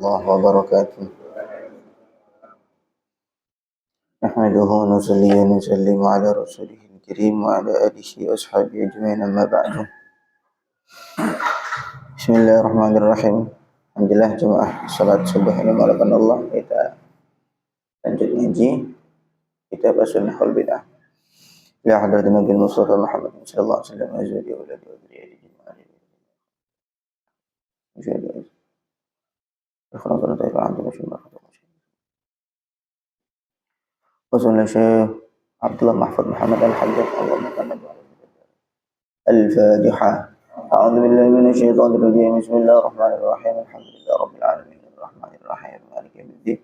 الله وبركاته. نحمده ونصلي ونسلم على رسوله الكريم وعلى آله وأصحابه أجمعين أما بعد. Bismillahirrahmanirrahim. Alhamdulillah jemaah salat subuh ini melakukan Allah. Kita lanjut ngaji kitab As-Sunnahul Bid'ah. La hadratin Nabi Mustafa Muhammad sallallahu alaihi wasallam azwadi wa waladi wa dzurriyyati ajma'in. Wasallallahu Syekh Abdullah Mahfud Muhammad Al-Haddad Allahumma qanad Al-Fatiha. A'udzu billahi minasy syaithanir rajim. Bismillahirrahmanirrahim. Alhamdulillahi rabbil alamin. Arrahmanir rahim. Maliki yaumiddin.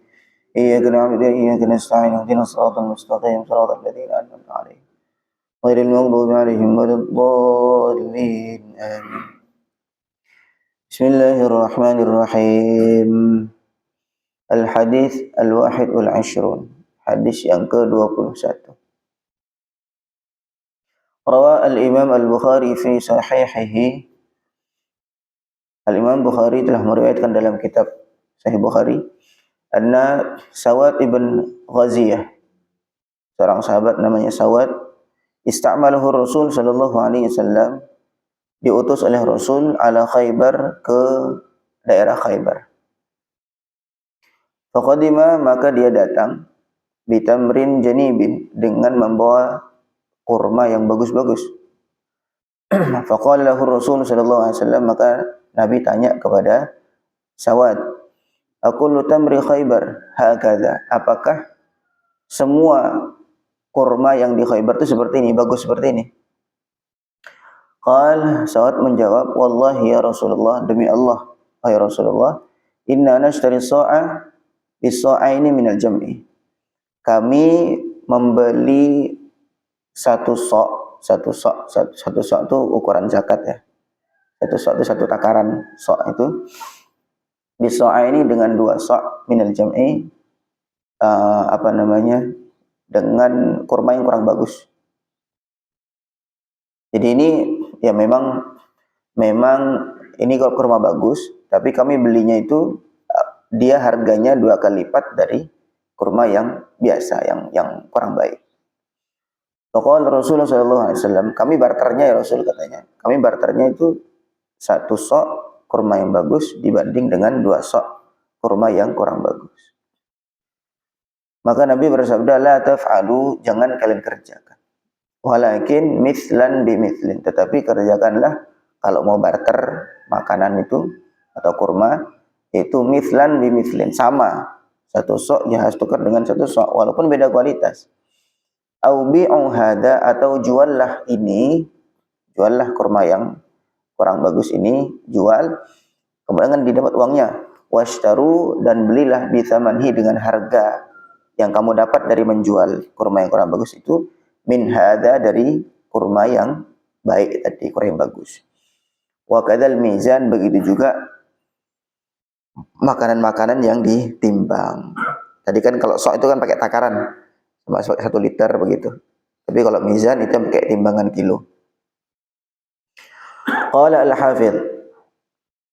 Iyyaka na'budu wa iyyaka nasta'in. Ihdinas siratal mustaqim. Siratal ladzina an'amta 'alaihim ghairil maghdubi 'alaihim waladdallin. Amin. Bismillahirrahmanirrahim. Al-Hadits Al-Wahid Wal-Ashrun. Hadis yang ke-21. Rawa al-Imam Al-Bukhari fi sahihihi. Al-Imam Bukhari telah meriwayatkan dalam kitab Sahih Bukhari, anna Sawad ibn Ghaziyah, seorang sahabat namanya Sawad, ista'malahu Rasul sallallahu alaihi wasallam, diutus oleh Rasul ala Khaybar, ke daerah Khaybar. Faqadima, maka dia datang, bitamrin janibin, dengan membawa kurma yang bagus-bagus. Faqala lahu Rasul sallallahu alaihi wasallam, maka Nabi tanya kepada Sawad, aqulu tamri Khaybar hakadha, apakah semua kurma yang di Khaybar itu seperti ini, bagus seperti ini? Qal, Sawad menjawab, wallahi ya Rasulullah, demi Allah ya Rasulullah, inna nashtari sa'a bis-sa'aini minal jam'i, kami membeli satu sok itu ukuran zakat ya. Satu sok itu satu takaran sok itu. Biso'a ini dengan dua sok minal jam'i, dengan kurma yang kurang bagus. Jadi ini ya memang ini kurma bagus, tapi kami belinya itu dia harganya 2 kali lipat dari kurma yang biasa, yang kurang baik. Faqala Rasulullah sallallahu alaihi wasallam, kami barternya ya Rasul, katanya. Kami barternya itu satu sok kurma yang bagus dibanding dengan 2 sok kurma yang kurang bagus. Maka Nabi bersabda, la taf'alu, jangan kalian kerjakan. Walakin mithlan bimithlin, tetapi kerjakanlah kalau mau barter makanan itu atau kurma itu mithlan bimithlin, sama. Satu sok ya harus tukar dengan satu sok walaupun beda kualitas. Au bi'u hada, atau juallah kurma yang kurang bagus ini, jual, kemudian didapat uangnya. Washtaru, dan belilah bithamanhi, dengan harga yang kamu dapat dari menjual kurma yang kurang bagus itu, min hada, dari kurma yang baik tadi, kurma yang bagus. Wa kadzal mizan, begitu juga makanan-makanan yang ditimbang. Tadi kan kalau sok itu kan pakai takaran, masuk 1 liter begitu. Tapi kalau mizan itu pakai timbangan kilo. Qala al-Hafidz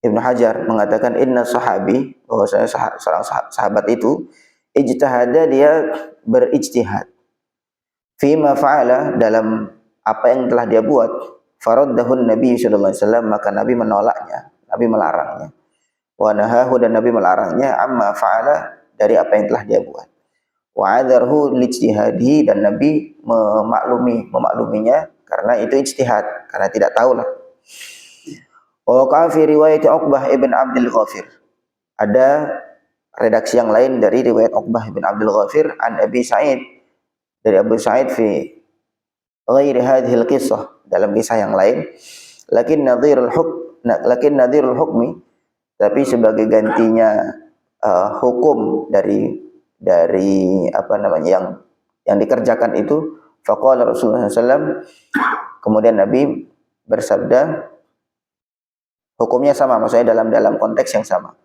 Ibnu Hajar mengatakan, inna sahabi, bahwasanya seorang sahabat itu, ijtihada, dia berijtihad, fima fa'ala, dalam apa yang telah dia buat. Faraddahun Nabi sallallahu alaihi wasallam, maka Nabi menolaknya, Nabi melarangnya. Wa nahahu, dan Nabi melarangnya, amma fa'ala, dari apa yang telah dia buat. Wa adzarhu lijtihadi, dan Nabi memakluminya karena itu ijtihad, karena tidak tahulah. Wa qa'a fi riwayat Uqbah ibn Abdul Ghafir, ada redaksi yang lain dari riwayat Uqbah ibn Abdul Ghafir, an Abi Sa'id, dari Abu Sa'id, fi ghairi hadhil qissah, dalam kisah yang lain, lakin nadhirul hukmi, tapi sebagai gantinya hukum dari yang dikerjakan itu. Faqala Rasulullah SAW, kemudian Nabi bersabda, hukumnya sama, maksudnya dalam konteks yang sama.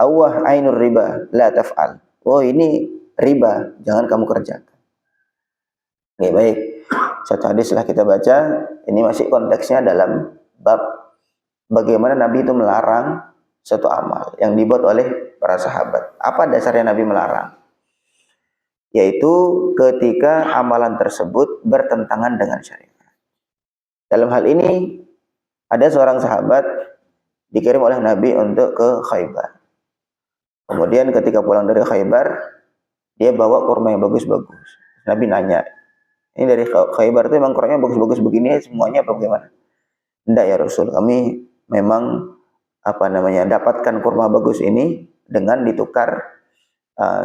Awwah ainur riba la taf'al, oh ini riba, jangan kamu kerjakan. Oke, baik. Satu hadis setelah kita baca, ini masih konteksnya dalam bab bagaimana Nabi itu melarang satu amal yang dibuat oleh para sahabat. Apa dasarnya Nabi melarang? Yaitu ketika amalan tersebut bertentangan dengan syariat. Dalam hal ini ada seorang sahabat dikirim oleh Nabi untuk ke Khaybar. Kemudian ketika pulang dari Khaybar, dia bawa kurma yang bagus-bagus. Nabi nanya, ini dari Khaybar itu memang kurmanya bagus-bagus begini semuanya apa bagaimana? Tidak ya Rasul, kami memang dapatkan kurma bagus ini dengan ditukar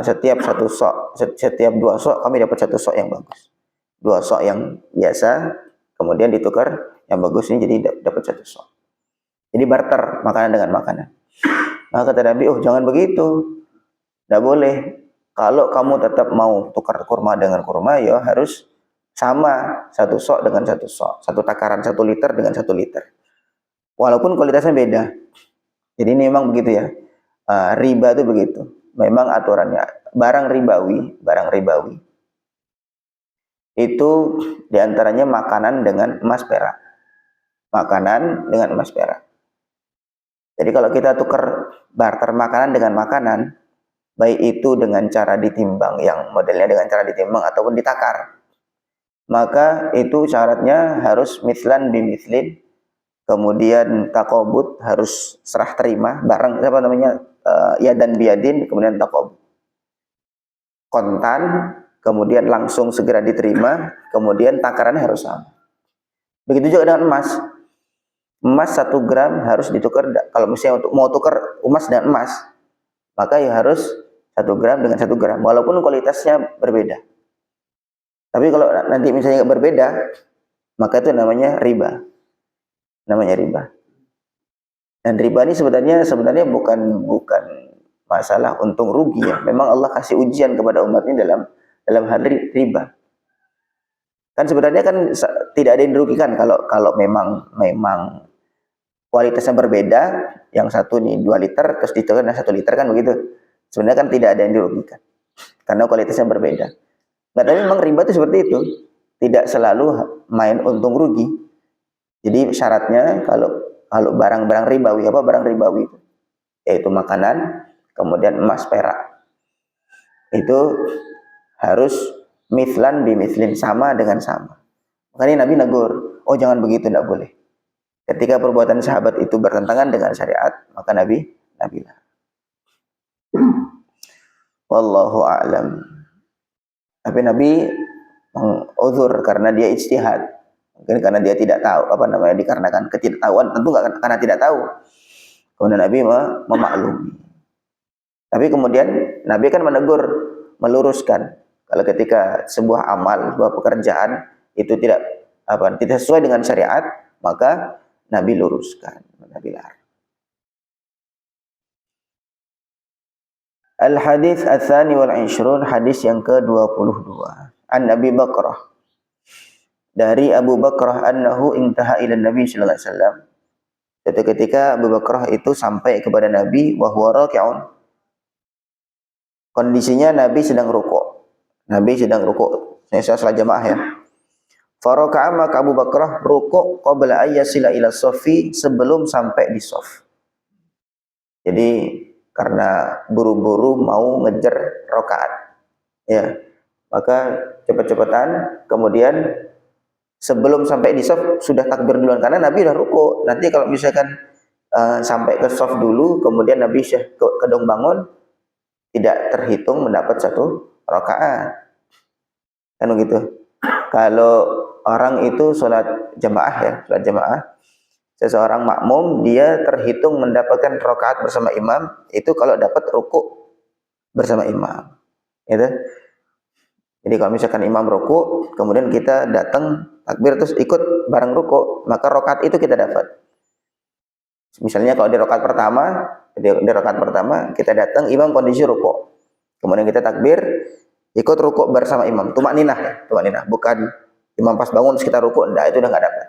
setiap satu sok, setiap 2 sok kami dapat 1 sok yang bagus. 2 sok yang biasa, kemudian ditukar yang bagus ini jadi dapat 1 sok. Jadi barter makanan dengan makanan. Maka kata Nabi, oh jangan begitu, tidak boleh. Kalau kamu tetap mau tukar kurma dengan kurma, ya harus sama 1 sok dengan 1 sok, 1 takaran 1 liter dengan 1 liter. Walaupun kualitasnya beda. Jadi ini memang begitu ya. Riba itu begitu. Memang aturannya. Barang ribawi itu diantaranya makanan dengan emas perak. Makanan dengan emas perak. Jadi kalau kita tukar barter makanan dengan makanan, baik itu dengan cara ditimbang, yang modelnya dengan cara ditimbang ataupun ditakar, maka itu syaratnya harus mithlan bimithlim, kemudian takobut, harus serah terima, barang yadan biadin, kemudian takobut, kontan, kemudian langsung segera diterima, kemudian takarannya harus sama. Begitu juga dengan emas. Emas 1 gram harus ditukar, kalau misalnya untuk mau tukar emas dengan emas, maka ya harus 1 gram dengan 1 gram, walaupun kualitasnya berbeda. Tapi kalau nanti misalnya berbeda, maka itu namanya riba. Namanya riba. Dan riba ini sebenarnya bukan masalah untung rugi ya. Memang Allah kasih ujian kepada umat ini dalam hal riba. Kan sebenarnya kan tidak ada yang dirugikan kalau memang kualitasnya berbeda, yang satu nih 2 liter terus ditukar dengan 1 liter kan begitu. Sebenarnya kan tidak ada yang dirugikan karena kualitasnya berbeda. Nah, tapi memang riba itu seperti itu, tidak selalu main untung rugi. Jadi syaratnya kalau barang-barang ribawi, apa barang ribawi itu? Yaitu makanan, kemudian emas perak. Itu harus mithlan bimithlim, sama dengan sama. Makanya Nabi negur, oh jangan begitu, tidak boleh. Ketika perbuatan sahabat itu bertentangan dengan syariat, maka Nabi lah. Wallahu a'lam. Tapi Nabi menguzur karena dia ijtihad. Mungkin karena dia tidak tahu, dikarenakan ketidaktahuan, tentu enggak karena tidak tahu. Kemudian Nabi memaklumi. Tapi kemudian Nabi kan menegur, meluruskan. Kalau ketika sebuah amal, sebuah pekerjaan itu tidak sesuai dengan syariat, maka Nabi luruskan, Nabi larang. Al-hadits ats-tsani wal 'ishrun, hadis yang ke-22. An Abi Bakrah, dari Abu Bakrah, annahu intaha ila Nabi sallallahu alaihi wasallam. Suatu ketika Abu Bakrah itu sampai kepada Nabi wa huwa raki'un. Kondisinya Nabi sedang rukuk. Nabi sedang rukuk. Saya salat jamaah ya. Faraka'a, maka Abu Bakrah rukuk qabla ayyasila ila shaffi, sebelum sampai di shaf. Jadi karena buru-buru mau ngejar rakaat, ya, maka cepat-cepatan, kemudian sebelum sampai di shaf sudah takbir duluan karena Nabi sudah rukuk. Nanti kalau misalkan sampai ke shaf dulu, kemudian Nabi kedong bangun, tidak terhitung mendapat 1 rakaat. Kan begitu. Kalau orang itu sholat jamaah, seseorang makmum, dia terhitung mendapatkan rakaat bersama imam itu kalau dapat rukuk bersama imam, gitu. Jadi kalau misalkan imam rukuk, kemudian kita datang takbir terus ikut bareng rukuk, maka rakaat itu kita dapat. Misalnya kalau di rakaat pertama kita datang, imam kondisi rukuk, kemudian kita takbir, ikut rukuk bersama imam, tumakninah, bukan imam pas bangun terus kita rukuk, enggak, itu udah enggak dapat.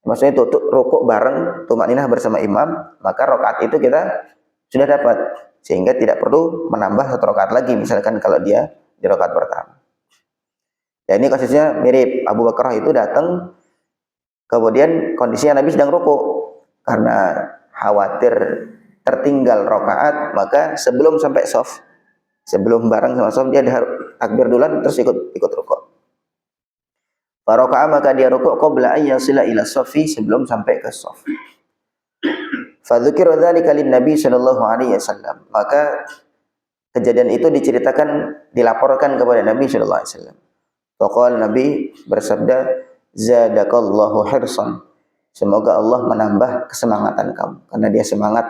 Maksudnya itu rukuk bareng, tumakninah bersama imam, maka rakaat itu kita sudah dapat, sehingga tidak perlu menambah 1 rakaat lagi misalkan kalau dia di rakaat pertama. Ya, ini kasusnya mirip. Abu Bakrah itu datang, kemudian kondisinya Nabi sedang rukuk, karena khawatir tertinggal rakaat, maka sebelum sampai shaf, sebelum bareng sama shaf, dia takbir duluan terus ikut rukuk. Faraka'a, maka dia rukuk qabla an yasila ila shaffi, sebelum sampai ke shaf. Fadzukira dzalika lin-nabi sallallahu alaihi wasallam, maka kejadian itu diceritakan, dilaporkan kepada Nabi sallallahu alaihi wasallam. Faqala, Nabi bersabda, zadakallahu hirsan, semoga Allah menambah kesemangatan kamu, karena dia semangat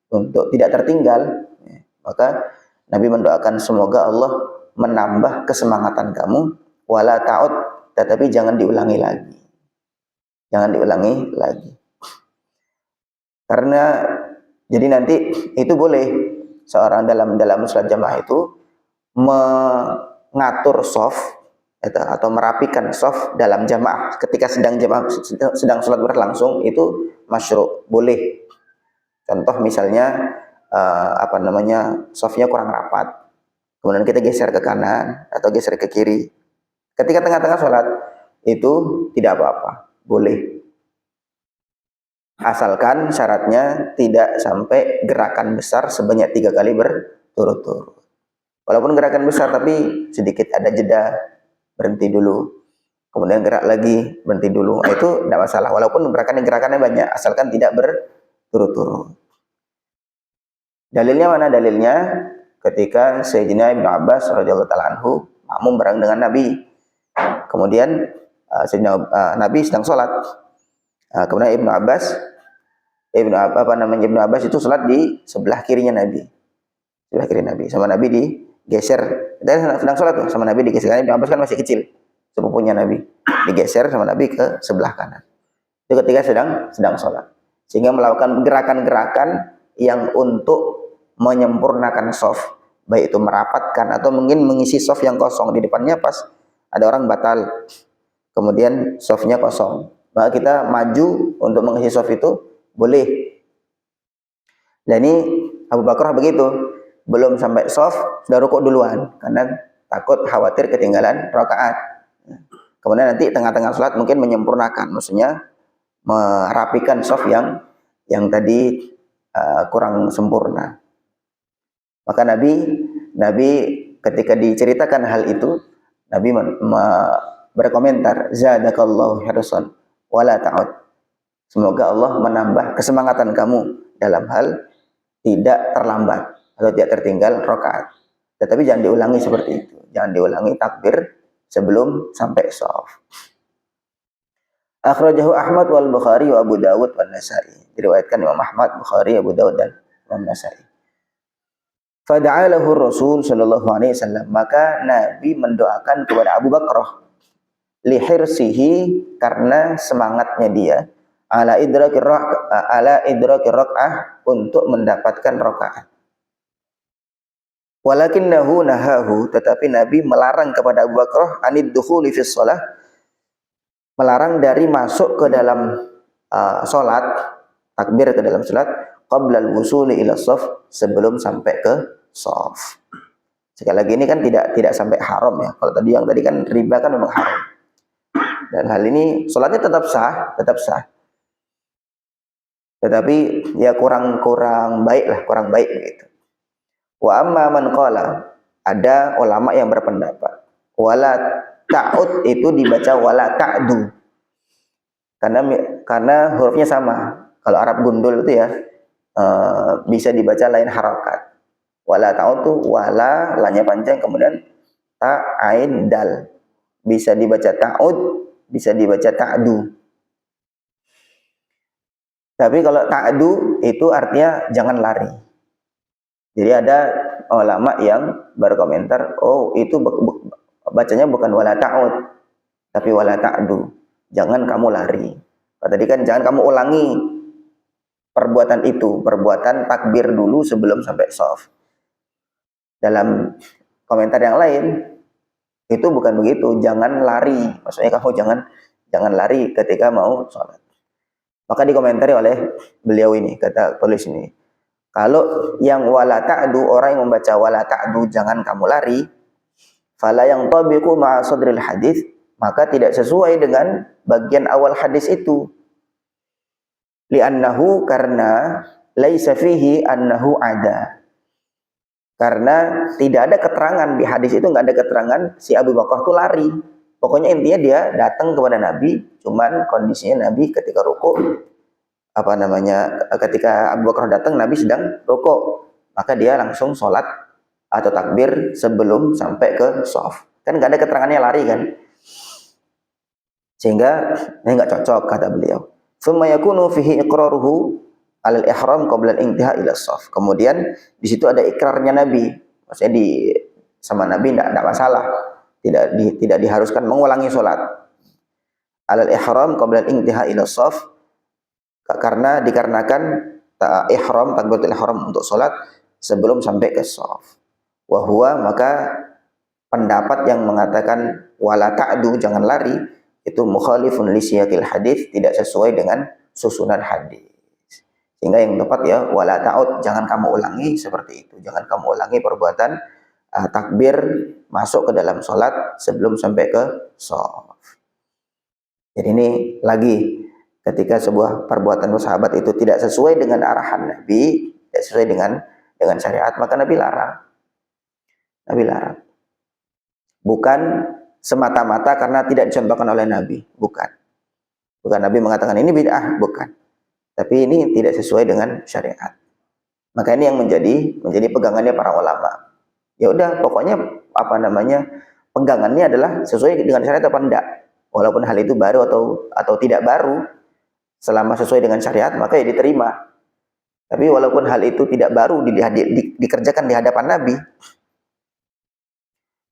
untuk tidak tertinggal, maka Nabi mendoakan semoga Allah menambah kesemangatan kamu, wala ta'ud, tetapi jangan diulangi lagi. Jangan diulangi lagi. Karena jadi nanti itu boleh seorang dalam salat jamaah itu mengatur shaf atau merapikan shaf dalam jamaah ketika sedang salat berlangsung, itu masyru', boleh. Contoh misalnya shafnya kurang rapat, kemudian kita geser ke kanan atau geser ke kiri ketika tengah-tengah salat, itu tidak apa-apa, boleh. Asalkan syaratnya tidak sampai gerakan besar sebanyak 3 kali berturut-turut. Walaupun gerakan besar tapi sedikit ada jeda, berhenti dulu, kemudian gerak lagi, berhenti dulu, itu tidak masalah. Walaupun gerakannya banyak, asalkan tidak berturut-turut. Dalilnya mana? Dalilnya ketika Sayyidina Ibnu Abbas radhiyallahu ta'ala anhu makmum bareng dengan Nabi. Kemudian Nabi sedang sholat. Kemudian Ibnu Abbas itu sholat di sebelah kirinya Nabi. Sebelah kiri Nabi. Sama Nabi digeser. Dan sedang sholat tuh, sama Nabi digeser. Karena Ibnu Abbas kan masih kecil, sepupunya Nabi. Digeser sama Nabi ke sebelah kanan. Itu ketika sedang sholat. Sehingga melakukan gerakan-gerakan yang untuk menyempurnakan shaf, baik itu merapatkan atau mungkin mengisi shaf yang kosong. Di depannya pas ada orang batal, kemudian shafnya kosong, maka kita maju untuk mengisi shaf itu boleh. Dan ini Abu Bakar begitu, belum sampai shaf sudah rukuk duluan karena takut khawatir ketinggalan rakaat. Kemudian nanti tengah-tengah sholat mungkin menyempurnakan, maksudnya merapikan shaf yang tadi kurang sempurna. Maka Nabi ketika diceritakan hal itu, Nabi berkomentar, zadakallahu hirsan wala ta'ud, semoga Allah menambah kesemangatan kamu dalam hal tidak terlambat atau tidak tertinggal rakaat. Tetapi jangan diulangi seperti itu, jangan diulangi takbir sebelum sampai shaf. Akhrajahu Ahmad wal Bukhari wa Abu Dawud wan Nasa'i, diriwayatkan Imam Ahmad, Bukhari, Abu Dawud dan Imam Nasa'i. Fada'alahu Rasul sallallahu alaihi wasallam, maka Nabi mendoakan kepada Abu Bakar lihirsihi, karena semangatnya dia ala idrakir rak'ah, untuk mendapatkan rakaat. Walakinnahu nahahu, tetapi Nabi melarang kepada Abu Bakar anid dukhuli fis shalah, melarang dari masuk ke dalam salat, takbir ke dalam salat, qabla al-wusuli ila shaf, sebelum sampai ke shaf. Sekali lagi ini kan tidak sampai haram ya. Kalau yang tadi kan riba kan memang haram. Dan hal ini salatnya tetap sah. Tetapi ya kurang baik begitu. Wa amma man qala, ada ulama yang berpendapat wala ta'ud itu dibaca wala ta'du. Karena hurufnya sama. Kalau Arab gundul itu ya bisa dibaca lain harakat. Wala ta'ud itu wala, lanya panjang, kemudian ta, ain, dal. Bisa dibaca ta'ud, bisa dibaca ta'du. Tapi kalau ta'du itu artinya jangan lari. Jadi ada ulama yang berkomentar, oh itu bacanya bukan wala ta'ud, tapi wala ta'du. Jangan kamu lari. Tadi kan jangan kamu ulangi perbuatan itu, perbuatan takbir dulu sebelum sampai shaf. Dalam komentar yang lain itu bukan begitu, jangan lari. Maksudnya kamu jangan lari ketika mau sholat. Maka dikomentari oleh beliau ini, kata tulis ini, kalau yang wala ta'du, orang yang membaca wala ta'du jangan kamu lari, fala yang tabiqu ma'a sadril hadis, maka tidak sesuai dengan bagian awal hadis itu. Li'annahu, karena laisa fihi annahu ada. Karena tidak ada keterangan di hadis itu, nggak ada keterangan si Abu Bakar itu lari. Pokoknya intinya dia datang kepada Nabi, cuman kondisinya Nabi ketika rukuk, ketika Abu Bakar datang Nabi sedang rukuk, maka dia langsung sholat atau takbir sebelum sampai ke shaf. Kan nggak ada keterangannya lari kan, sehingga ini nggak cocok kata beliau. Tsumma yakunu fihi iqraruhu alal ihram qabla al-intiha ila shaf. Kemudian di situ ada ikrarnya Nabi, maksudnya sama Nabi tidak masalah, tidak diharuskan mengulangi sholat. Alal ihram qabla al-intiha ila shaf, dikarenakan ihram, takbiratul ihram untuk sholat sebelum sampai ke shaf. Wa huwa, maka pendapat yang mengatakan wala ta'du, jangan lari, itu mukhalifun li siyaqil hadis, tidak sesuai dengan susunan hadis. Sehingga yang tepat ya wala ta'ud, jangan kamu ulangi seperti itu, jangan kamu ulangi perbuatan takbir masuk ke dalam sholat sebelum sampai ke shaf. Jadi ini lagi, ketika sebuah perbuatan sahabat itu tidak sesuai dengan arahan Nabi, tidak sesuai dengan syariat, maka Nabi larang. Nabi larang. Bukan semata-mata karena tidak dicontohkan oleh Nabi, bukan. Bukan Nabi mengatakan ini bid'ah, bukan. Tapi ini tidak sesuai dengan syariat. Maka ini yang menjadi pegangannya para ulama. Ya udah, pokoknya pegangannya adalah sesuai dengan syariat apa enggak. Walaupun hal itu baru atau tidak baru, selama sesuai dengan syariat maka ya diterima. Tapi walaupun hal itu tidak baru dikerjakan di hadapan Nabi,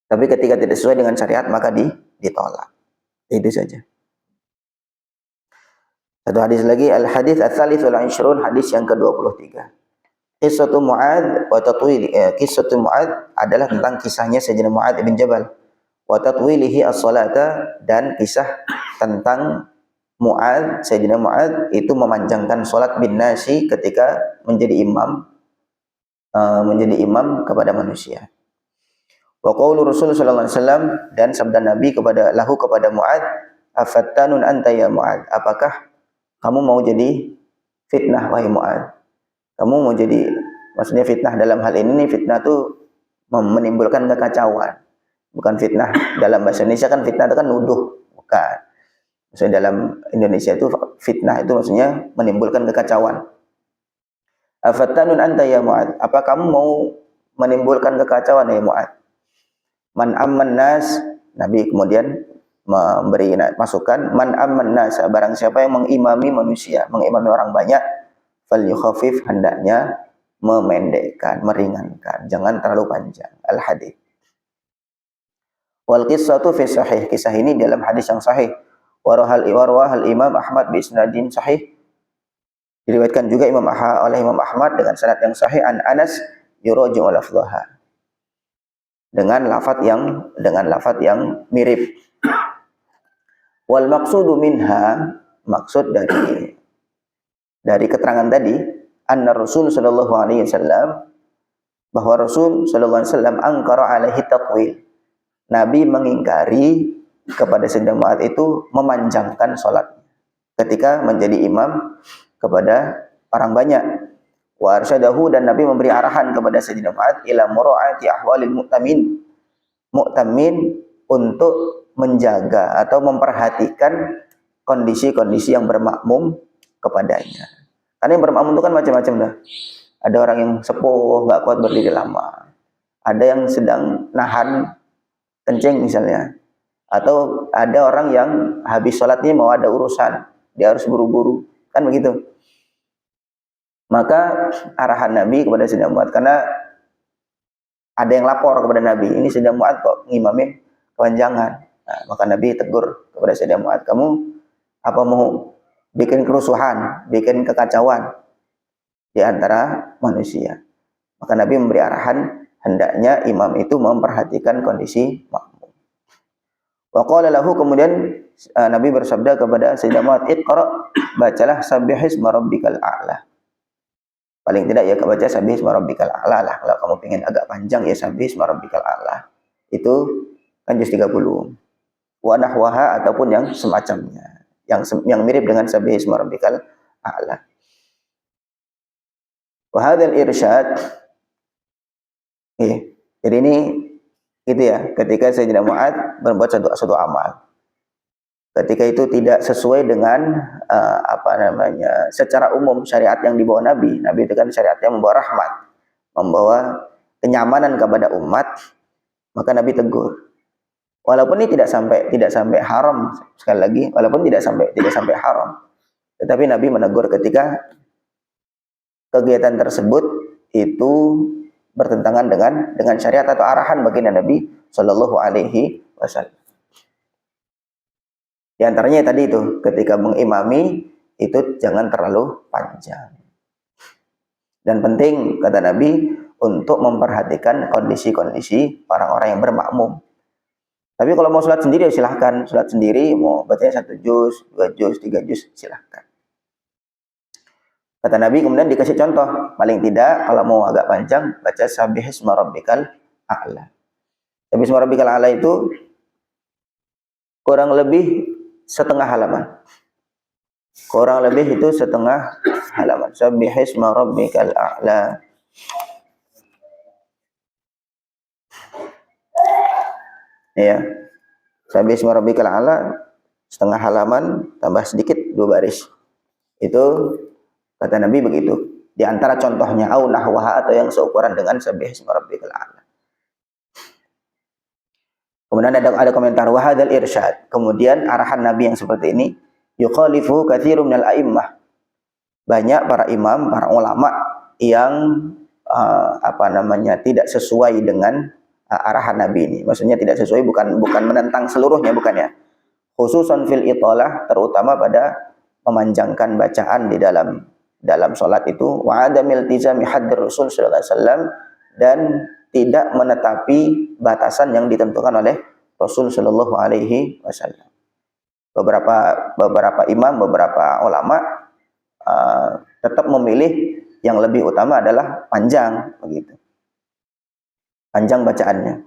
tapi ketika tidak sesuai dengan syariat maka ditolak. Itu saja. Satu hadis lagi, al-hadits ats-tsalits wal 'ishrun, hadis yang ke-23. Qissatu Mu'adz wa tatwil. Qissatu Mu'adz adalah tentang kisahnya Sayyidina Mu'adz bin Jabal. Wa tatwilihi as-salata, dan kisah tentang Mu'adz, Sayyidina Mu'adz itu memanjangkan salat bin nasi ketika menjadi imam kepada manusia. Wa qaulu Rasul sallallahu alaihi wasallam, dan sabda Nabi kepada Mu'adz, afattanun anta ya Mu'adz, apakah kamu mau jadi fitnah wahai Mu'adz? Kamu mau jadi, maksudnya fitnah dalam hal ini, fitnah itu menimbulkan kekacauan. Bukan fitnah dalam bahasa Indonesia kan, fitnah itu kan nuduh, bukan. Maksudnya dalam Indonesia itu fitnah itu maksudnya menimbulkan kekacauan. Afattanun anta ya Mu'adz, apa kamu mau menimbulkan kekacauan ya Mu'adz? Man amman nas, Nabi kemudian memberi masukan, man amman nas, barang siapa yang mengimami manusia, mengimami orang banyak, falyukhaffif, hendaknya memendekkan, meringankan, jangan terlalu panjang. Al-hadits. Wal qissatu fi sahih, kisah ini dalam hadis yang sahih. Warahal Imam Ahmad bi isnadin sahih, diriwayatkan juga oleh Imam Ahmad dengan sanad yang sahih, an Anas yuraji'u lafdhaha, dengan lafaz yang mirip. Wal maqsudu minha, maksud dari keterangan tadi, anna Rasul sallallahu alaihi wasallam, bahwa Rasul sallallahu alaihi wasallam angkara alaihi tatwil, Nabi mengingkari kepada Sayyidina Mu'adz itu memanjangkan salat ketika menjadi imam kepada orang banyak. Wa arsyadahu, dan Nabi memberi arahan kepada Sayyidina Mu'adz ila mura'ati ahwalil mu'tamin, untuk menjaga atau memperhatikan kondisi-kondisi yang bermakmum kepadanya. Karena yang bermakmum itu kan macam-macam dah. Ada orang yang sepuh, nggak kuat berdiri lama. Ada yang sedang nahan kencing misalnya. Atau ada orang yang habis sholatnya mau ada urusan, dia harus buru-buru. Kan begitu. Maka arahan Nabi kepada Sayyidina Mu'adz, karena ada yang lapor kepada Nabi, ini Sayyidina Mu'adz kok ngimamin kepanjangan. Nah, maka Nabi tegur kepada Sayyidina Mu'adz, kamu apa mau bikin kerusuhan, bikin kekacauan di antara manusia? Maka Nabi memberi arahan, hendaknya imam itu memperhatikan kondisi makmum. Wa qala lahu, kemudian Nabi bersabda kepada Sayyidina Mu'adz, iqra, bacalah sabbihisma rabbikal a'la. Paling tidak ya baca sabbihisma rabbikal a'la lah. Kalau kamu pengen agak panjang ya sabbihisma rabbikal a'la. Itu kan juz 30. Wa nahwaha, ataupun yang semacamnya, yang mirip dengan sabbihisma rabbikal a'la. Wa hadzal irsyad, jadi ini gitu ya, ketika Sayyidina Mu'adz berbuat suatu amal, ketika itu tidak sesuai dengan secara umum syariat yang dibawa Nabi. Nabi itu kan syariatnya membawa rahmat, membawa kenyamanan kepada umat, maka Nabi tegur. Walaupun ini tidak sampai haram, sekali lagi, walaupun tidak sampai haram, tetapi Nabi menegur ketika kegiatan tersebut itu bertentangan dengan syariat atau arahan baginda Nabi Shallallahu Alaihi Wasallam. Di antaranya tadi itu, ketika mengimami itu jangan terlalu panjang. Dan penting, kata Nabi, untuk memperhatikan kondisi-kondisi orang-orang yang bermakmum. Tapi kalau mau sholat sendiri ya silahkan, sholat sendiri mau bacanya 1 juz, 2 juz, 3 juz, silahkan. Kata Nabi kemudian dikasih contoh, paling tidak kalau mau agak panjang baca Sabbihisma Rabbikal A'la. Sabbihisma Rabbikal A'la itu kurang lebih setengah halaman. Kurang lebih itu setengah halaman. Sabbihisma Rabbikal A'la. Ya. Sabbihisma Rabbikal A'la setengah halaman tambah sedikit 2 baris. Itu kata Nabi begitu. Di antara contohnya au nahwaha, atau yang seukuran dengan Sabbihisma Rabbikal A'la. Kemudian ada komentar wa hadzal irsyad. Kemudian arahan Nabi yang seperti ini yukhalifu katsirun minal a'immah. Banyak para imam, para ulama yang tidak sesuai dengan arahan Nabi ini. Maksudnya tidak sesuai, bukan menentang seluruhnya, bukan ya. Khususan fil italah, terutama pada memanjangkan bacaan di dalam salat itu, wa adamil tizami haddir Rasul sallallahu alaihi wasallam, dan tidak menetapi batasan yang ditentukan oleh Rasul sallallahu alaihi wasallam. Beberapa imam, beberapa ulama tetap memilih yang lebih utama adalah panjang, begitu. Panjang bacaannya.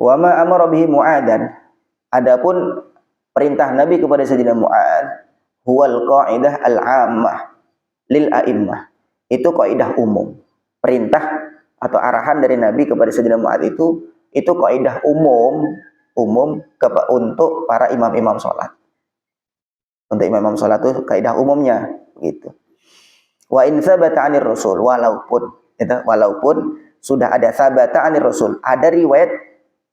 Wa ma amara bihi Mu'adzan. Adapun perintah Nabi kepada Sayyidina Mu'adz, huwal qa'idah al-'ammah lil a'immah. Itu kaidah umum. Perintah atau arahan dari Nabi kepada Sayyidina Mu'adz itu kaidah umum untuk para imam-imam salat. Untuk imam-imam salat itu kaidah umumnya begitu. Wa in tsabata 'anir Rasul, walaupun sudah ada tsabata 'anir Rasul, ada riwayat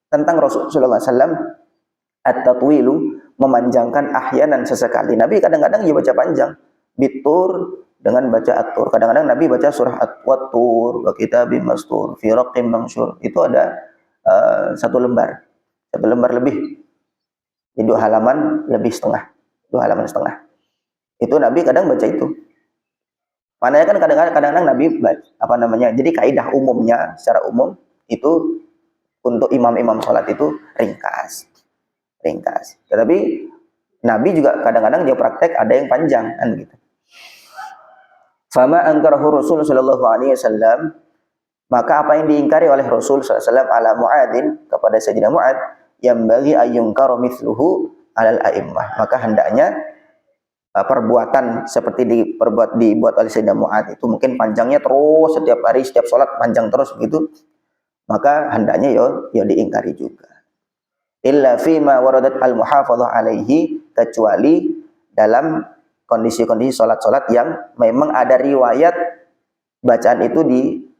tentang Rasulullah SAW at-tatwilu, memanjangkan ahyanan sesekali. Nabi kadang-kadang dia baca panjang, bitur dengan baca at-tur. Kadang-kadang Nabi baca surah at-tur, wa kitabim mastur, fi raqqim mansyur. Itu ada 1 lembar. 1 lembar lebih. Jadi 2 halaman lebih setengah. 2 halaman setengah. Itu Nabi kadang baca itu. Maknanya kan kadang-kadang Nabi jadi kaidah umumnya secara umum itu untuk imam-imam salat itu ringkas. Tetapi Nabi juga kadang-kadang dia praktek ada yang panjang kan gitu. Fama angkarahu Rasul sallallahu alaihi wasallam, maka apa yang diingkari oleh Rasul sallallahu alaihi wasallam ala Mu'adzin, kepada Sayyidina Mu'adz, yang bagi ayyunkara mithluhu alal a'immah, maka hendaknya perbuatan seperti dibuat oleh Sayyidina Mu'adz itu mungkin panjangnya terus setiap hari, setiap sholat panjang terus begitu, maka hendaknya ya diingkari juga. Illa fima waradat al-muhafadzah alaihi, kecuali dalam kondisi-kondisi sholat-sholat yang memang ada riwayat bacaan itu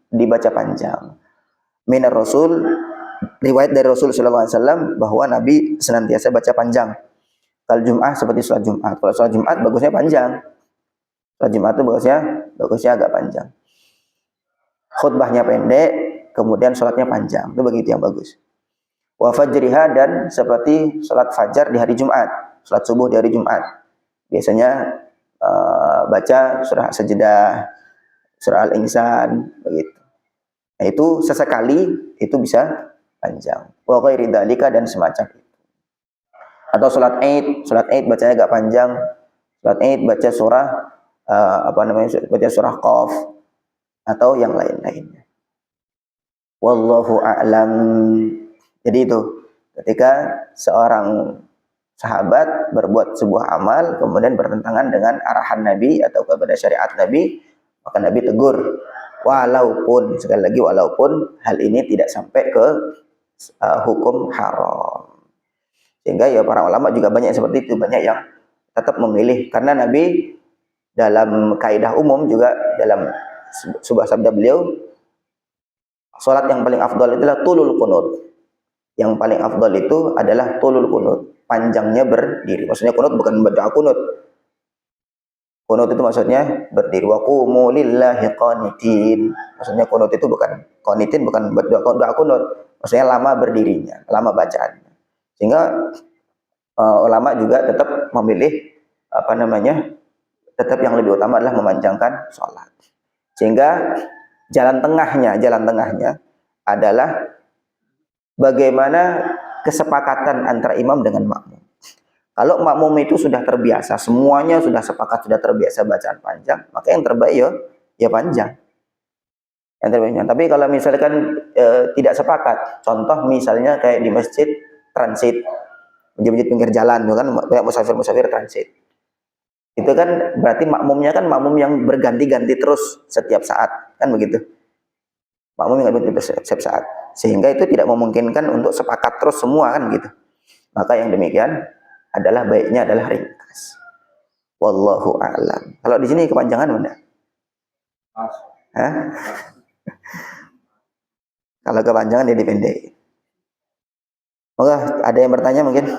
dibaca panjang. Minar Rasul, riwayat dari Rasul sallallahu alaihi wasallam bahwa Nabi senantiasa baca panjang. Kalau Jum'ah seperti sholat Jum'at. Kalau sholat Jum'at bagusnya panjang. Sholat Jum'at itu bagusnya agak panjang. Khutbahnya pendek, kemudian sholatnya panjang. Itu begitu yang bagus. Wa fajriha, dan seperti sholat fajar di hari Jum'at. Sholat subuh di hari Jum'at. Biasanya baca surah Sajdah, surah Al-Insan, begitu. Nah, itu sesekali itu bisa panjang. Wa ghairi dzalika, dan semacam itu. Atau sholat Id bacanya agak panjang. Sholat Id baca surah baca surah Qaf atau yang lain-lainnya. Wallahu a'lam. Jadi itu ketika seorang sahabat berbuat sebuah amal kemudian bertentangan dengan arahan Nabi atau kepada syariat Nabi, Maka Nabi tegur, walaupun sekali lagi walaupun hal ini tidak sampai ke hukum haram. Sehingga ya para ulama juga banyak seperti itu, banyak yang tetap memilih karena Nabi dalam kaidah umum juga dalam sebuah sabda beliau, salat yang paling afdal adalah tulul qunut. Yang paling afdal itu adalah tulul qunut, panjangnya berdiri. Maksudnya qunut bukan baca qunut. Qunut itu maksudnya berdiri. Wa qumu lillahi qanitin. Maksudnya qunut itu bukan qanitin, bukan doa qunut. Maksudnya lama berdirinya, lama bacaannya. Sehingga ulama juga tetap memilih tetap yang lebih utama adalah memanjangkan sholat. Sehingga jalan tengahnya adalah bagaimana kesepakatan antara imam dengan makmum. Kalau makmum itu sudah terbiasa, semuanya sudah sepakat, sudah terbiasa bacaan panjang, maka yang terbaik ya panjang. Yang terbaik. Tapi kalau misalkan tidak sepakat, contoh misalnya kayak di masjid transit, masjid pinggir jalan, kan banyak musafir transit. Itu kan berarti makmumnya kan makmum yang berganti-ganti terus setiap saat, kan begitu. Makmum yang berganti setiap saat. Sehingga itu tidak memungkinkan untuk sepakat terus semua, kan gitu. Maka yang demikian adalah baiknya adalah ringkas. Wallahu a'lam. Kalau di sini kepanjangan mana? Hah? Kalau kepanjangan dia dipendek. Moga ada yang bertanya mungkin?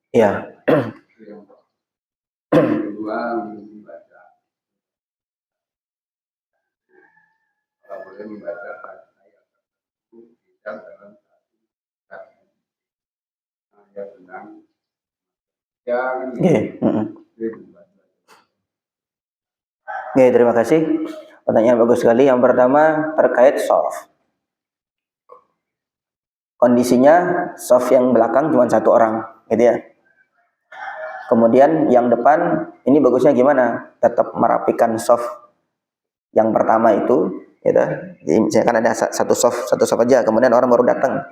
Ya. Kedua membaca. Kalau boleh membaca ayat dalam ayat tentang yang terima kasih. Pertanyaan bagus sekali. Yang pertama terkait soft. Kondisinya soft yang belakang cuma satu orang, gitu ya. Kemudian yang depan ini bagusnya gimana? Tetap merapikan soft yang pertama itu, gitu. Jadi misalnya kan ada satu soft aja, kemudian orang baru datang.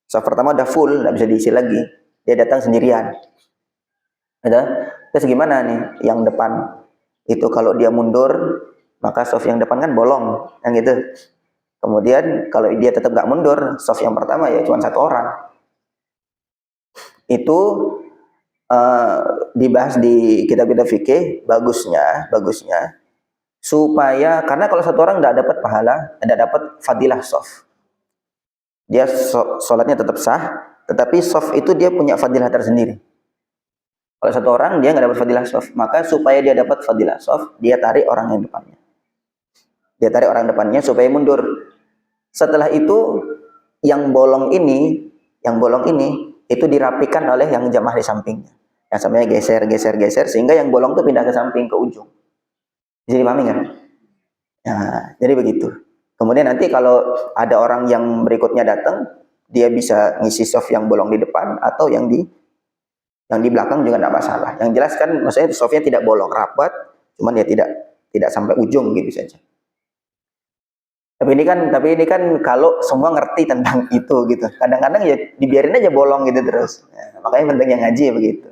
Soft pertama udah full, nggak bisa diisi lagi. Dia datang sendirian. Gitu. Terus gimana nih? Yang depan itu kalau dia mundur, maka soft yang depan kan bolong, yang gitu. Kemudian kalau dia tetap nggak mundur, soft yang pertama ya cuma satu orang. Itu dibahas di kitab-kitab fikih, bagusnya supaya, karena kalau satu orang tidak dapat pahala, tidak dapat fadilah soft. Dia sholatnya tetap sah, tetapi soft itu dia punya fadilah tersendiri. Kalau satu orang dia nggak dapat fadilah soft, maka supaya dia dapat fadilah soft, dia tarik orang yang depannya. Dia tarik orang depannya supaya mundur. Setelah itu yang bolong ini itu dirapikan oleh yang jamaah di sampingnya. Yang sampingnya geser sehingga yang bolong itu pindah ke samping, ke ujung. Bisa dipahami kan? Nah, jadi begitu. Kemudian nanti kalau ada orang yang berikutnya datang, dia bisa ngisi soft yang bolong di depan atau yang di belakang juga tidak masalah. Yang jelas kan maksudnya softnya tidak bolong, rapat, cuman dia tidak sampai ujung gitu saja. Tapi ini kan kalau semua ngerti tentang itu gitu. Kadang-kadang ya dibiarin aja bolong gitu terus. Nah, makanya pentingnya ngaji ya begitu.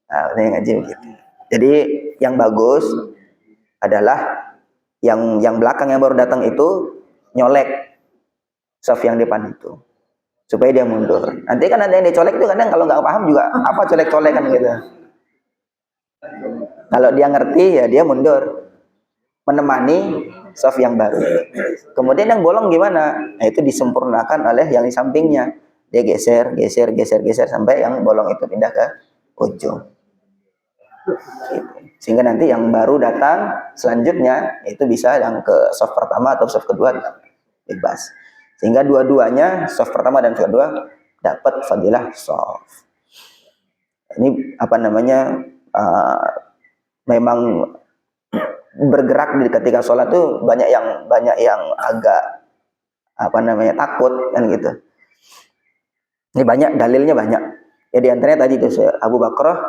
Nah, pentingnya ngaji begitu. Jadi yang bagus adalah yang belakang yang baru datang itu nyolek soft yang depan itu supaya dia mundur. Nanti kan ada yang dicolek itu kadang kalau nggak paham juga apa colek-colek kan gitu. Kalau dia ngerti ya dia mundur menemani soft yang baru. Kemudian yang bolong gimana? Nah, itu disempurnakan oleh yang di sampingnya. Dia geser sampai yang bolong itu pindah ke ujung. Gitu. Sehingga nanti yang baru datang selanjutnya itu bisa yang ke soft pertama atau soft kedua bebas. Sehingga dua-duanya soft pertama dan kedua dapat fadilah soft. Ini memang bergerak di ketika sholat tuh banyak yang agak takut kan gitu. Ini banyak dalilnya banyak. Ya di antaranya tadi tuh Abu Bakrah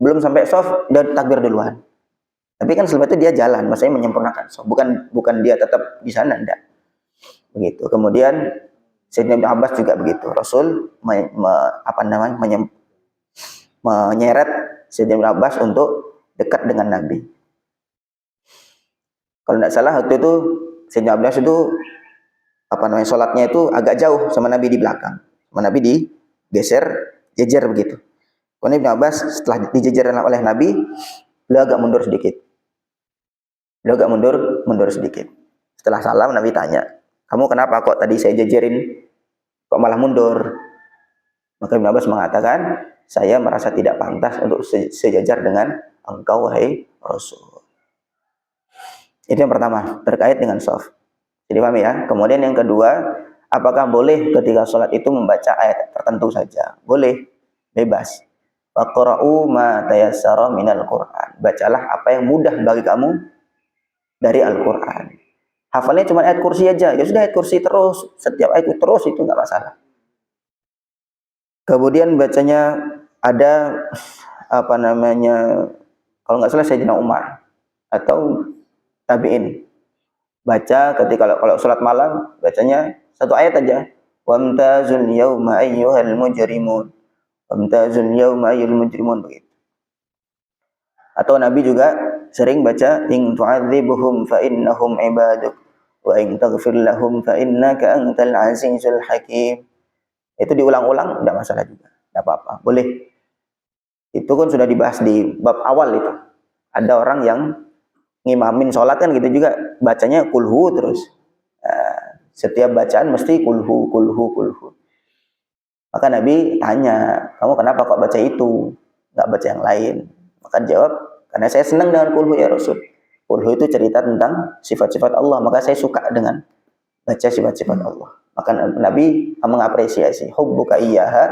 belum sampai shaf udah takbir duluan. Tapi kan setelah itu dia jalan, maksudnya menyempurnakan shaf. Bukan dia tetap di sana, enggak. Begitu. Kemudian Sayyidina Ibnu Abbas juga begitu. Rasul menyeret Sayyidina Ibnu Abbas untuk dekat dengan Nabi. Kalau tidak salah waktu itu Sayyidina Abbas itu sholatnya itu agak jauh sama Nabi di belakang. Sama Nabi digeser jejer begitu. Kemudian Ibnu Abbas setelah dijejer oleh Nabi, beliau agak mundur sedikit. Mundur sedikit. Setelah salam Nabi tanya, "Kamu kenapa kok tadi saya jejerin kok malah mundur?" Maka Ibnu Abbas mengatakan, "Saya merasa tidak pantas untuk sejajar dengan engkau wahai Rasul." Itu yang pertama, terkait dengan shaf. Jadi paham ya? Kemudian yang kedua, apakah boleh ketika sholat itu membaca ayat tertentu saja? Boleh, bebas. Faqra'u ma tayassara minal Qur'an. Bacalah apa yang mudah bagi kamu dari Al-Qur'an. Hafalnya cuma ayat kursi aja, ya sudah ayat kursi terus, setiap ayat terus itu enggak masalah. Kemudian bacanya ada kalau nggak salah Sayyidina Umar atau tabi'in. Baca ketika kalau sholat malam bacanya satu ayat aja. Wamtazul yauma ayyuhal mujrimun. Wamtazul yauma ayyuhal mujrimun begitu. Atau Nabi juga sering baca in tu'adzibuhum fa innahum ibaduk wa in taghfir lahum fa innaka antal azizul hakim. Itu diulang-ulang enggak masalah juga. Enggak apa-apa, boleh. Itu kan sudah dibahas di bab awal itu. Ada orang yang ngimamin sholat kan gitu juga, bacanya kulhu terus. Setiap bacaan mesti kulhu. Maka Nabi tanya, "Kamu kenapa kok baca itu? Enggak baca yang lain?" Maka jawab, "Karena saya senang dengan kulhu ya Rasul. Kulhu itu cerita tentang sifat-sifat Allah, maka saya suka dengan baca sifat-sifat Allah." Maka Nabi mengapresiasi, "Hubbuka iyyaha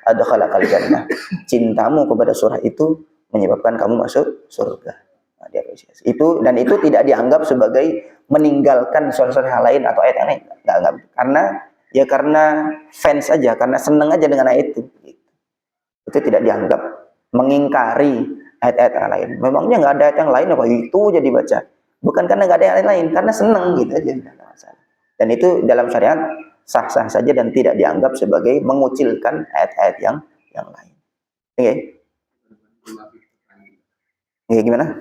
adkhalakal jannah." Cintamu kepada surah itu menyebabkan kamu masuk surga. Nah, diapresiasi. Itu tidak dianggap sebagai meninggalkan surah-surah yang lain atau ayat yang lain. Enggak. Karena fans aja, karena senang aja dengan ayat itu. Itu tidak dianggap mengingkari ayat-ayat yang lain. Memangnya nggak ada ayat yang lain apa itu jadi baca? Bukan karena nggak ada ayat lain, karena senang gitu aja. Dan itu dalam syariat sah-sah saja dan tidak dianggap sebagai mengucilkan ayat-ayat yang lain. Oke? Oke, gimana?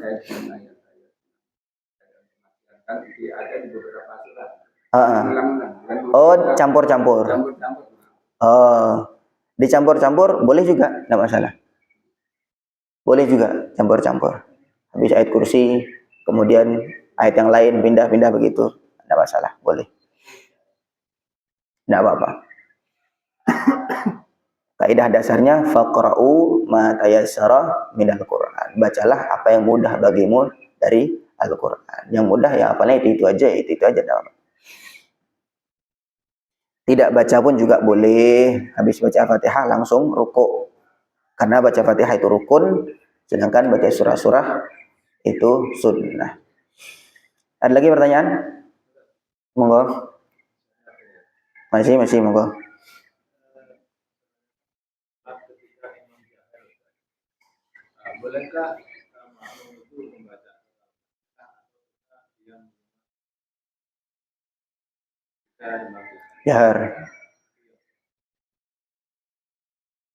Oh, campur-campur. Oh, dicampur-campur boleh juga, tidak masalah. Boleh juga campur-campur. Habis ayat kursi, kemudian ayat yang lain pindah-pindah begitu, tidak masalah, boleh. Tidak apa-apa. Kaidah dasarnya faqra'u ma tayassara minal Qur'an. Bacalah apa yang mudah bagimu dari Al-Qur'an. Yang mudah ya apalagi itu aja, itu aja. Tidak baca pun juga boleh. Habis baca Fatihah langsung rukuk. Karena baca Fatihah itu rukun, sedangkan baca surah-surah itu sunnah. Ada lagi pertanyaan? Monggo. Masih monggo. Bolehkah itu membaca jahar?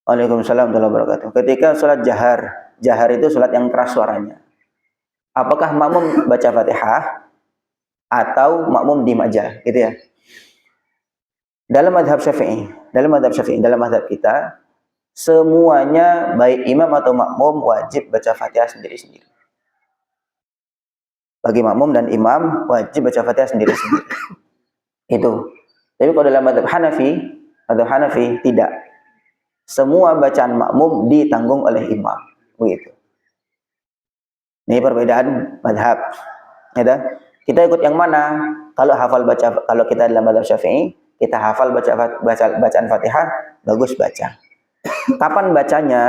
Waalaikumsalam warahmatullahi wabarakatuh. Ketika sholat jahar itu sholat yang keras suaranya. Apakah makmum baca Fatihah atau makmum diem aja, gitu ya? Dalam mazhab Syafi'i, dalam mazhab kita, semuanya baik imam atau makmum wajib baca Fatihah sendiri-sendiri. Bagi makmum dan imam wajib baca Fatihah sendiri-sendiri. Itu. Tapi kalau dalam mazhab Hanafi tidak. Semua bacaan makmum ditanggung oleh imam. Begitu. Ini perbedaan mazhab. Ya, kita ikut yang mana? Kalau kita dalam mazhab Syafi'i, kita hafal bacaan Fatihah, bagus baca. Kapan bacanya?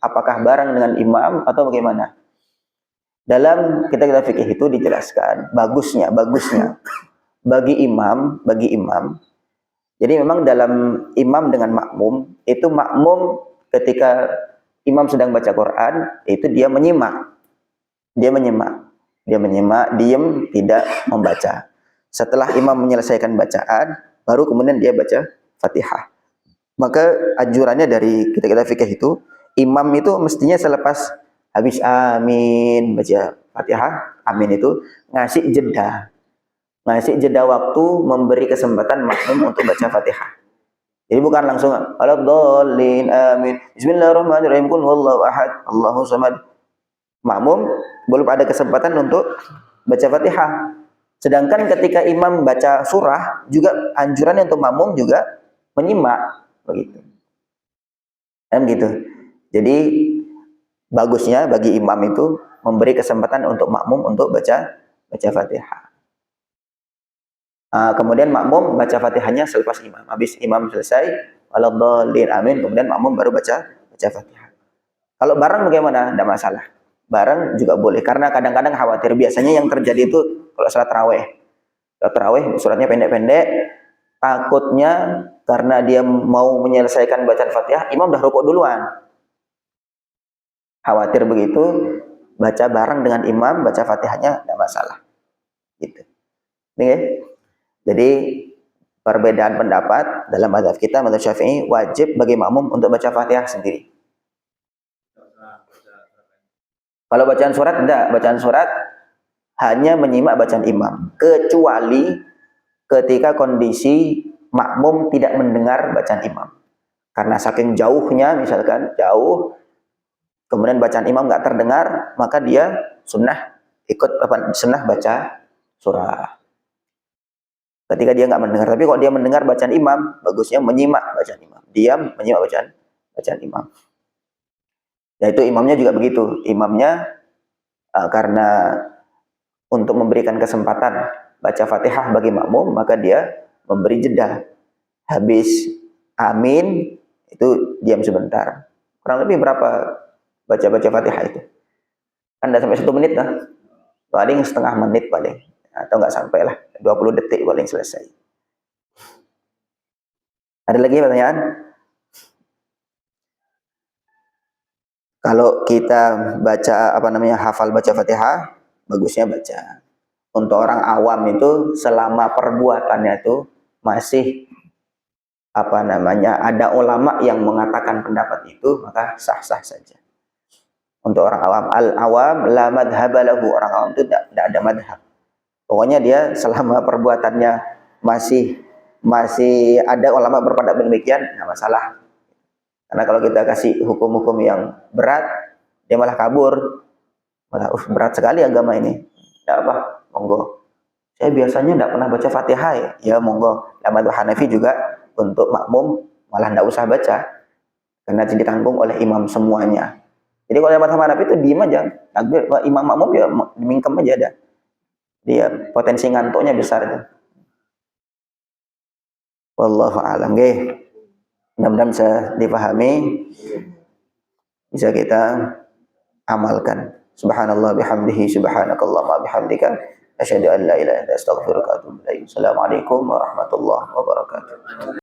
Apakah bareng dengan imam atau bagaimana? Dalam kitab-kitab fikih itu dijelaskan bagusnya bagi imam. Jadi memang dalam imam dengan makmum itu, makmum ketika imam sedang baca Quran itu dia menyimak, diam, tidak membaca. Setelah imam menyelesaikan bacaan, baru kemudian dia baca Fatihah. Maka anjurannya dari kitab-kitab fikih itu, imam itu mestinya selepas habis amin baca Fatihah, amin itu ngasih jeda waktu, memberi kesempatan makmum untuk baca Fatihah. Jadi bukan langsung waladhdallin amin bismillahirrahmanirrahim qul huwallahu ahad Allahu samad. Makmum belum ada kesempatan untuk baca Fatihah. Sedangkan ketika imam baca surah, juga anjurannya untuk makmum juga menyimak begitu. Kan gitu. Jadi bagusnya bagi imam itu memberi kesempatan untuk makmum untuk baca Fatihah. Kemudian makmum baca Fatihahnya selepas imam. Habis imam selesai, waladhdallin amin, kemudian makmum baru baca Fatihah. Kalau bareng bagaimana? Tidak masalah. Bareng juga boleh, karena kadang-kadang khawatir. Biasanya yang terjadi itu kalau salat tarawih suratnya pendek-pendek, takutnya karena dia mau menyelesaikan bacaan Fatihah, imam dah rukuk duluan. Khawatir begitu, baca bareng dengan imam, baca Fatihahnya tidak masalah. Gitu. Oke? Jadi perbedaan pendapat dalam mazhab kita, mazhab Syafi'i, wajib bagi makmum untuk baca Fatihah sendiri. Kalau bacaan surat tidak, bacaan surat hanya menyimak bacaan imam, kecuali ketika kondisi makmum tidak mendengar bacaan imam. Karena saking jauhnya, misalkan jauh, kemudian bacaan imam nggak terdengar, maka dia sunnah baca surah. Ketika dia nggak mendengar, tapi kalau dia mendengar bacaan imam, bagusnya menyimak bacaan imam, diam menyimak bacaan imam. Ya itu imamnya juga begitu, imamnya karena untuk memberikan kesempatan baca Fatihah bagi makmum, maka dia memberi jeda. Habis amin itu diam sebentar. Kurang lebih berapa baca Fatihah itu? Kan tidak sampai 1 menit lah, paling setengah menit paling, atau nggak sampai lah, 20 detik paling selesai. Ada lagi pertanyaan? Kalau kita baca hafal baca Fatihah, bagusnya baca. Untuk orang awam itu selama perbuatannya itu masih ada ulama yang mengatakan pendapat itu, maka sah-sah saja. Untuk orang awam, al-awam la madhhaba lahu, orang awam itu tidak ada madhab. Pokoknya dia selama perbuatannya masih ada ulama berpendapat demikian, tidak masalah. Karena kalau kita kasih hukum-hukum yang berat, dia malah kabur. Malah, berat sekali agama ini. Tidak apa, monggo. Saya biasanya tidak pernah baca Fatihah ya. Ya monggo. Madhab Hanafi juga untuk makmum malah tidak usah baca. Karena ditanggung oleh imam semuanya. Jadi kalau madhab Hanafi itu diam aja. Imam makmum ya dimingkem aja ada. Dia potensi ngantuknya besar itu. Wallahu a'lam. Mudah-mudahan bisa dipahami, bisa kita amalkan. Subhanallah bihamdihi, subhanakallahumma bihamdika, asyhadu an la ilaha illa anta, astaghfiruka wa atubu ilaik. Assalamualaikum warahmatullahi wabarakatuh.